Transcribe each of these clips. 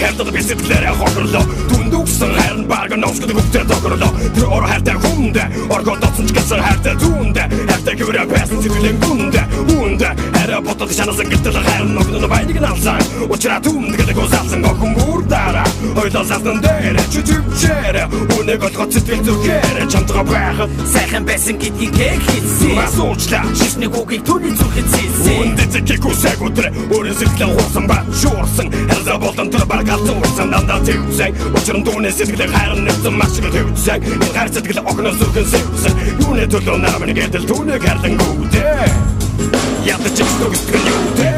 хайртал би сэтгэлээрээ хохирлоо дүндүгсэн хайрн баг ноосгод бүгдээ тохирлоо тэр ор хайртай хүндэ оргодоцсон ч гэсэн хайртай зүндэ хайртай гүрэ байсан сэтгэлийн гүндэ үүндэ хайраа ботод шанасан гэтэл хайрн ногноо байныг алсан учраа түмдгээд госалсан гохом бүрдара ойлоо сасан дээр чүчээрэ үнэг олгоц сэтгэл зүгээр чамтгаа байхад сайхан байсан гэдгийг хэлсэн масуучлаа шишний хүүгийг түүний зүрхэд зэлсэн үндэ зэкийг үсэг өдрө өөрийн сэтгэлээ хуусан ба шуурсан хайраа болон тэр баргалзуурсан дандаа төвсөн учрын дүүнээ сэтгэлээ хайрн нэгсэн маш их төвсөн энэ хайр сэтгэл огноос зүрхэн сэвсэн юуны төлөө намын гэдэл түүнийг хайрлан гүдээ ядаж чигтгүстгэн юудээ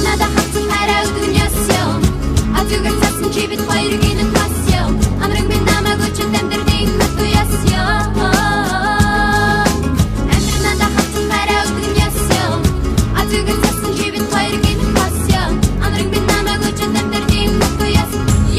надад хатсан хайраа өгөн ясян атүгэр цасан чи бид хоёрыг энэ пассян амрын би намайг өчөд амьдрын хату ясян надад хатсан хайраа өгөн ясян атүгэр цасан чи бид хоёрыг энэ пассян амрын би намайг өчөд амьдрын хату ясян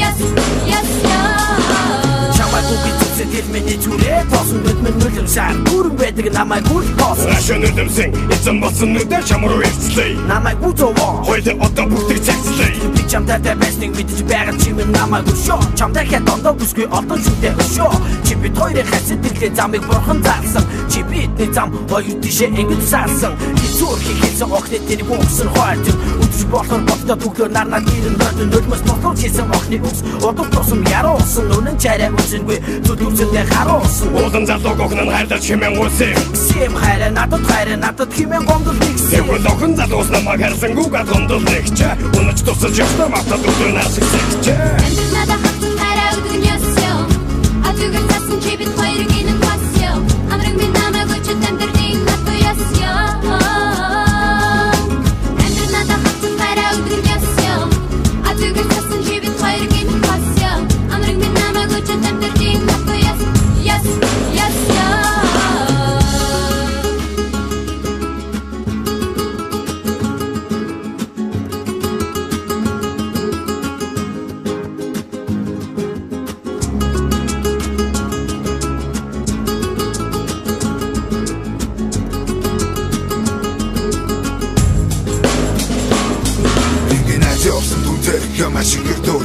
чамайг үгүй зэтэл миний зүрээ тосон нүдмэн нүлэм сан бүрэн байдаг намайг үл тосон ашаа нүдэмсэн эзэн болсон нүдэ чамруу ирцлээ намайг үзовоо хоёул одоо бүгдийг цэгцлээ би чамтай байсныг мэдэж байгаа чимээ намайг өшөө чамтай хэд ондоо бүсгүй олон шүдэ өшөө чи бид хоёрын хасид дэлхий замыг бурхан заасан чи бидний зам хоёр тишээ ингэж саасан хизүүр хийсэн охны тэрийг өгсөн хойд үдж болохоор боддоо түглөө нарнаа дэрэн дөрдөн нулмас болохоор хийсэн охны үс одод тусам яруулсан үнэн чарай үсэнгүй зүдүүсэндээ харуулсан уулан залууг охин нь хайрлаж хэмээн үсээ сэм хайраа надад хэмээн гомдол нэгсэн тэгвэл охин залуус намайг харсангүй гад гомдол нэгчээ унаж тусаж явсан мартад өдөр насыг сэгчээ надад хатсан хайраа өгөн ясян атүгэр цасан чи бид хоёрыг энэ пассян амрын би намайг өчөд амьдрын хату ясян надад хатсан хайраа өгөн ясян атүгэр цасан чи бид хоёрыг энэ пассян амрын би намайг өчөд амьдрын хату ясян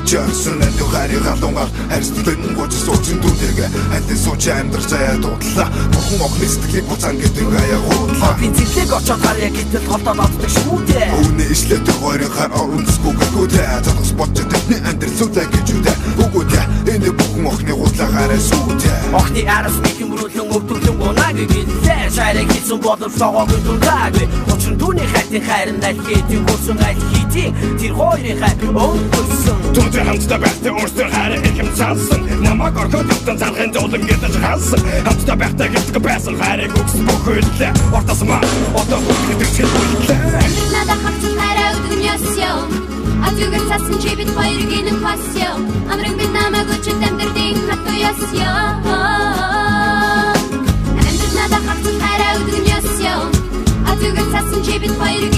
Жирсэн энэ харийг халуунгаар харьцуулан гоц суучин дүүтэйгээ хатан сууч амьдрах заяа дуудлаа бурхан охны сэтгэлийг буцаан гэдэг аяа гуудлаа би зэглэг очоод харьяа гэтэл толдоод оддог шүү дээ өвнө ишлэтэй хоёрын хар оронцгүй гүтээ задас бодчод тэдний амьдралсуудаа гэж үдэ үгүйдэ энэ бурхан охны гуудлаагаараа сүйдэ охны араас мэхэмрүүлэн өвдөглөн гонаг гэлээ шарыг хийсэн бодол флогог дундаг учир түүний хатын хайрын аль хийдийн хөрсөн аль хийдийн тэр хоёрын хайр өнгөрсөн Түнтэй хамтдаа байхтай өөрсдөр хайраа ихэм цаасан намайг орхоод явтан залхын зовлон гэдэж хаасан хамтдаа байхтай гэлдэг байсан хайрыг өгсөн бүхэлдээ ортосмаа одоо бүгд төрчил бүлтлээ надад хатсан хайраа өгөн ясян атүгэр цасан чи бид хоёрыг энэ пассян амрын би намайг өчөд амьдрын хату ясян надад хатсан хайраа өгөн ясян атүгэр цасан чи бид хоёрыг